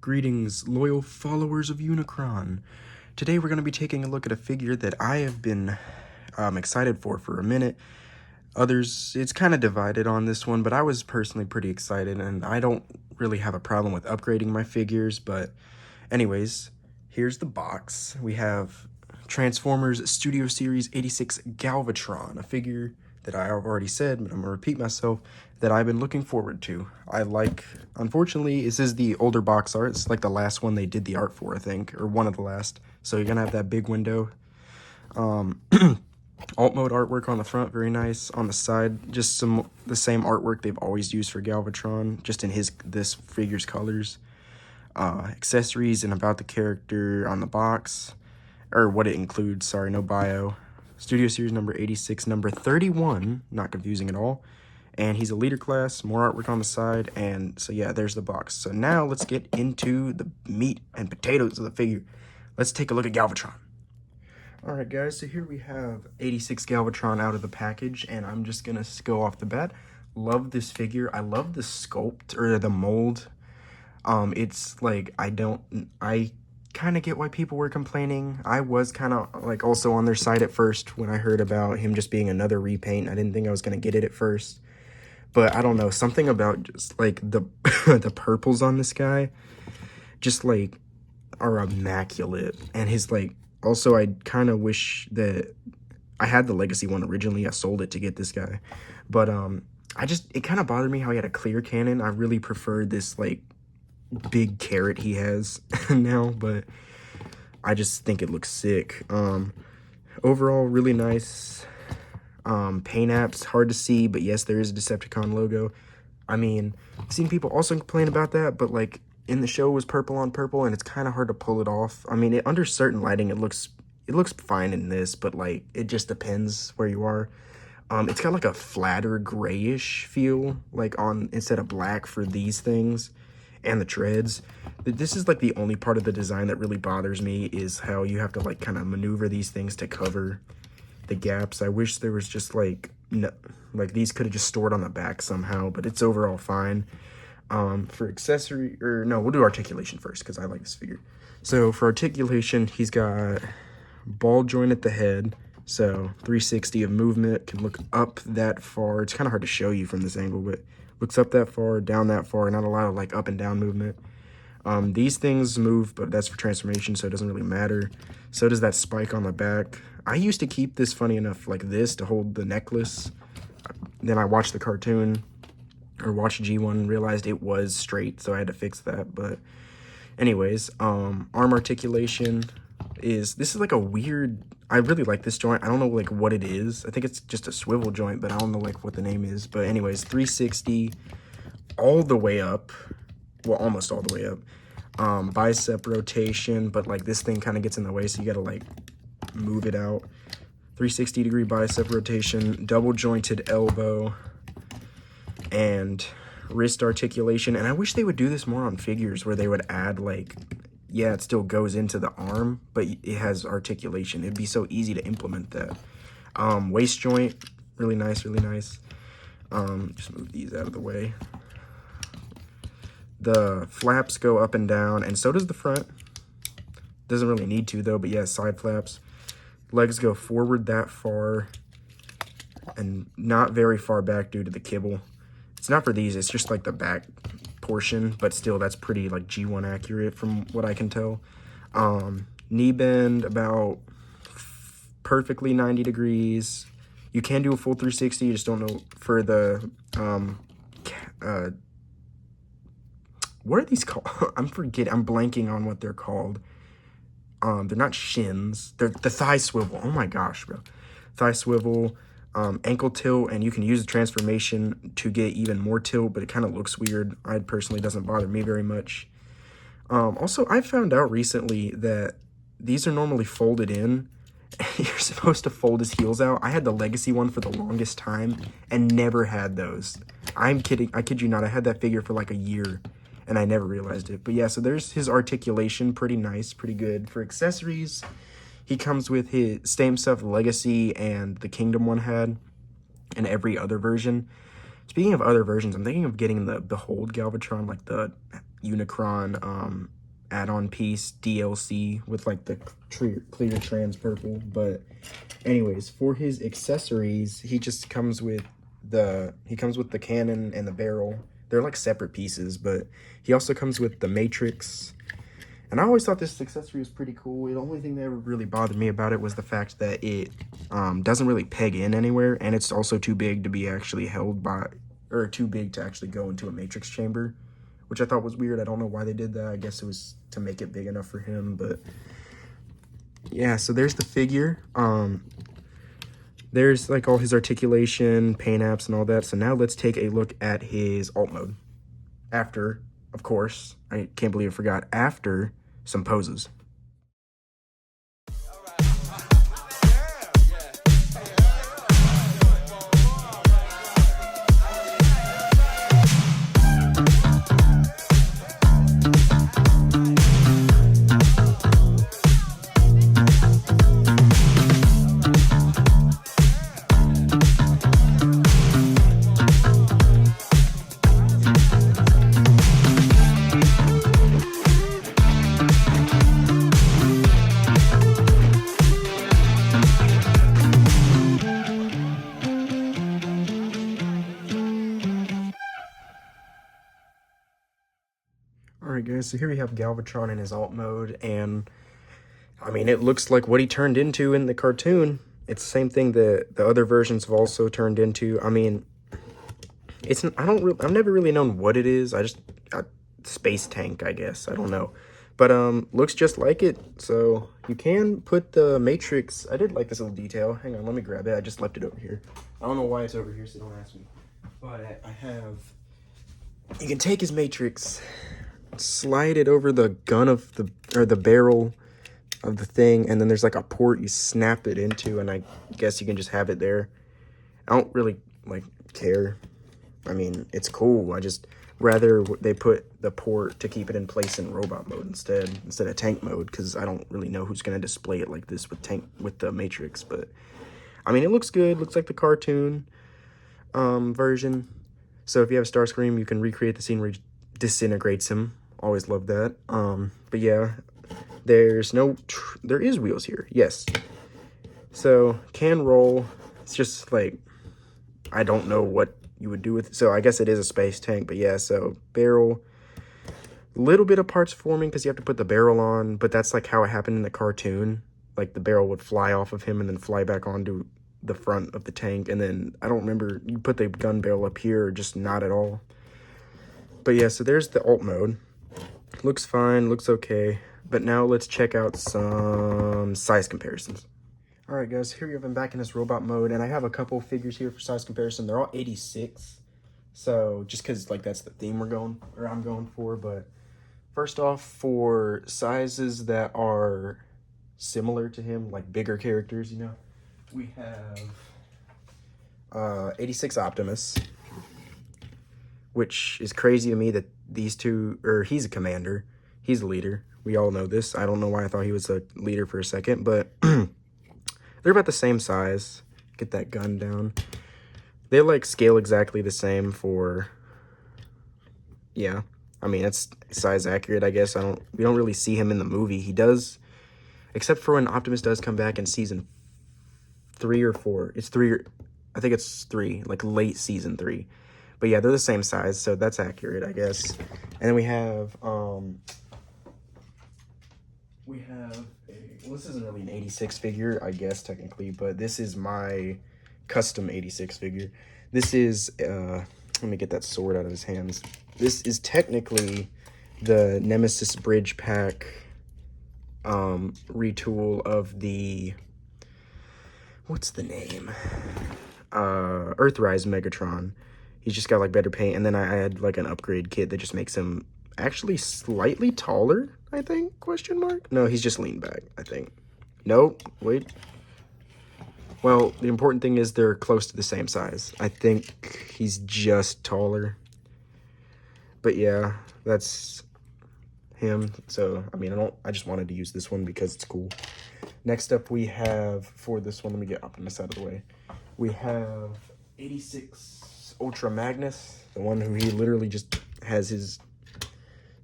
Greetings, loyal followers of Unicron. Today we're going to be taking a look at a figure that I have been excited for a minute. Others, it's kind of divided on this one, but I was personally pretty excited, and I don't really have a problem with upgrading my figures, but anyways, here's the box. We have Transformers Studio Series 86 Galvatron, a figure that I have already said, but I'm gonna repeat myself, that I've been looking forward to. Unfortunately, this is the older box art. It's like the last one they did the art for, I think, or one of the last. So you're gonna have that big window. Alt mode artwork on the front, very nice. On the side, just the same artwork they've always used for Galvatron, just in this figure's colors. Accessories and about the character on the box, or what it includes, sorry, no bio. Studio Series number 86, number 31, not confusing at all. And he's a leader class, more artwork on the side, and so yeah, there's the box. So now let's get into the meat and potatoes of the figure. Let's take a look at Galvatron. Alright guys, so here we have 86 Galvatron out of the package, and I'm just gonna go off the bat. Love this figure. I love the sculpt, or the mold. It's like, I kind of get why people were complaining. I was kind of like also on their side at first when I heard about him just being another repaint. I didn't think I was going to get it at first, but I don't know, something about just like the the purples on this guy just like are immaculate. And his like, also I kind of wish that I had the legacy one originally. I sold it to get this guy, but it kind of bothered me how he had a clear cannon. I really preferred this like big carrot he has now, but I just think it looks sick. Overall, really nice. Paint apps, hard to see, but yes, there is a Decepticon logo. I mean, I've seen people also complain about that, but like in the show it was purple on purple, and it's kind of hard to pull it off. I mean, under certain lighting, it looks fine in this, but like it just depends where you are. It's got like a flatter grayish feel, like instead of black for these things. And the treads. This is like the only part of the design that really bothers me, is how you have to like kind of maneuver these things to cover the gaps. I wish there was just like, no, like these could have just stored on the back somehow, but it's overall fine. For accessory, or no, we'll do articulation first because I like this figure. So for articulation, he's got ball joint at the head, so 360 of movement, can look up that far. It's kind of hard to show you from this angle, but looks up that far, down that far, not a lot of like up and down movement. These things move, but that's for transformation, so it doesn't really matter. So does that spike on the back. I used to keep this, funny enough, like this to hold the necklace. Then I watched the cartoon, or watched G1, and realized it was straight, so I had to fix that. But anyways, arm articulation this is like a weird, I really like this joint. I don't know like what it is. I think it's just a swivel joint, but I don't know like what the name is. But anyways, 360 all the way up, well, almost all the way up. Bicep rotation, but like this thing kind of gets in the way, so you gotta like move it out. 360-degree bicep rotation, double jointed elbow, and wrist articulation. And I wish they would do this more on figures, where they would add like, yeah, it still goes into the arm, but it has articulation. It'd be so easy to implement that. Waist joint, really nice, really nice. Just move these out of the way. The flaps go up and down, and so does the front. Doesn't really need to though, but yeah, side flaps. Legs go forward that far, and not very far back due to the kibble. It's not for these, it's just like the back portion, but still that's pretty like G1 accurate from what I can tell. Knee bend about perfectly 90 degrees. You can do a full 360, you just don't know for the what are these called? I'm blanking on what they're called. They're not shins, they're the thigh swivel. Oh my gosh, bro. Thigh swivel. Ankle tilt, and you can use the transformation to get even more tilt, but it kind of looks weird. I personally, doesn't bother me very much. Also, I found out recently that these are normally folded in. You're supposed to fold his heels out. I had the legacy one for the longest time and never had those. I'm kidding. I kid you not. I had that figure for like a year and I never realized it. But yeah, so there's his articulation. Pretty nice, pretty good. For accessories, he comes with his same stuff Legacy and the Kingdom one had, and every other version. Speaking of other versions, I'm thinking of getting the Behold Galvatron, like the Unicron add-on piece DLC with like the clear trans purple. But anyways, for his accessories, he just comes with the cannon and the barrel. They're like separate pieces, but he also comes with the matrix. And I always thought this accessory was pretty cool. The only thing that ever really bothered me about it was the fact that it doesn't really peg in anywhere, and it's also too big to be actually held by, or too big to actually go into a matrix chamber, which I thought was weird. I don't know why they did that. I guess it was to make it big enough for him, but yeah, so there's the figure. There's like all his articulation, paint apps, and all that. So now let's take a look at his alt mode. After, of course, I can't believe I forgot, after some poses. Alright guys, so here we have Galvatron in his alt mode, and I mean, it looks like what he turned into in the cartoon. It's the same thing that the other versions have also turned into. I mean, I've never really known what it is. Space tank, I guess. I don't know. But looks just like it. So you can put the matrix. I did like this little detail. Hang on, let me grab it. I just left it over here. I don't know why it's over here, so don't ask me. But you can take his matrix, slide it over the gun of the barrel of the thing, and then there's like a port you snap it into, and I guess you can just have it there. I don't really like care. I mean, it's cool. I just rather they put the port to keep it in place in robot mode instead of tank mode, because I don't really know who's gonna display it like this with the matrix. But I mean, it looks good. Looks like the cartoon version. So if you have Starscream, you can recreate the scene where he disintegrates him. Always love that. But yeah, there is wheels here. Yes. So can roll. It's just like, I don't know what you would do with it. So I guess it is a space tank, but yeah, so barrel, little bit of parts forming because you have to put the barrel on, but that's like how it happened in the cartoon. Like the barrel would fly off of him and then fly back onto the front of the tank, and then I don't remember, you put the gun barrel up here or just not at all. But yeah, so there's the alt mode. Looks fine, looks okay. But now let's check out some size comparisons. Alright guys, here we have him back in his robot mode, and I have a couple figures here for size comparison. They're all 86. So just because like that's the theme I'm going for. But first off, for sizes that are similar to him, like bigger characters, you know, we have 86 Optimus, which is crazy to me that these two, or he's a commander, he's a leader. We all know this. I don't know why I thought he was a leader for a second, but they're about the same size. Get that gun down. They like scale exactly the same for, yeah. I mean, it's size accurate, I guess. We don't really see him in the movie. He does, except for when Optimus does come back in season 3 or 4. It's 3, I think it's 3, like late season 3. But yeah, they're the same size, so that's accurate, I guess. And then we have, well, this isn't really an 86 figure, I guess, technically, but this is my custom 86 figure. This is, let me get that sword out of his hands. This is technically the Nemesis Bridge Pack retool of the, what's the name? Earthrise Megatron. He's just got like better paint, and then I had like an upgrade kit that just makes him actually slightly taller, I think, question mark? No, he's just leaned back, I think. Nope, wait. Well, the important thing is they're close to the same size. I think he's just taller. But yeah, that's him. So, I mean, I just wanted to use this one because it's cool. Next up we have, for this one, let me get Optimus out of the way. We have 86 Ultra Magnus, the one who he literally just has his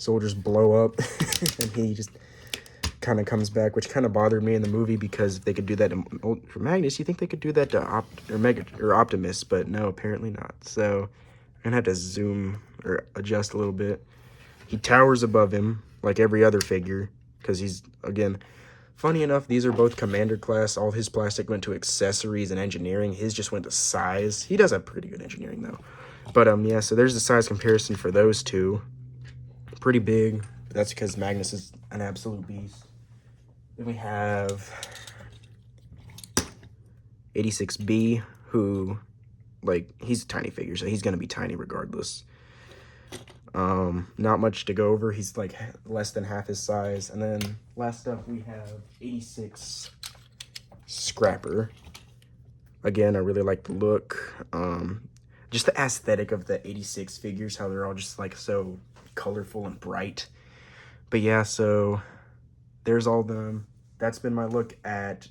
soldiers blow up and he just kind of comes back, which kind of bothered me in the movie, because if they could do that for Magnus, you think they could do that to Optimus, but no, apparently not. So I'm gonna have to zoom or adjust a little bit. He towers above him like every other figure, because he's, again, funny enough, these are both Commander class. All his plastic went to accessories and engineering. His just went to size. He does have pretty good engineering though. But yeah, so there's the size comparison for those two. Pretty big, but that's because Magnus is an absolute beast. Then we have 86B, who, like, he's a tiny figure, so he's gonna be tiny regardless. Not much to go over. He's like less than half his size. And then last up we have 86 Scrapper. Again, I really like the look. Just the aesthetic of the 86 figures, how they're all just like so colorful and bright. But yeah, so there's all them. That's been my look at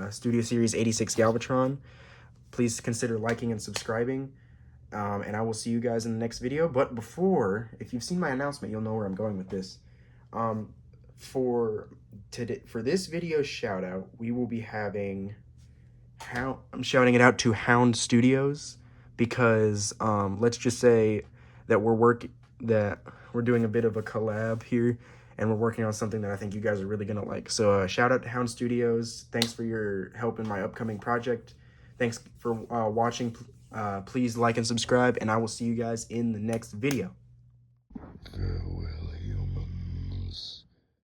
Studio Series 86 Galvatron. Please consider liking and subscribing. And I will see you guys in the next video. But before, if you've seen my announcement, you'll know where I'm going with this. For this video shout out, we will be having I'm shouting it out to Hound Studios, because let's just say that we're doing a bit of a collab here, and we're working on something that I think you guys are really gonna like. So shout out to Hound Studios. Thanks for your help in my upcoming project. Thanks for watching. Please like and subscribe, and I will see you guys in the next video.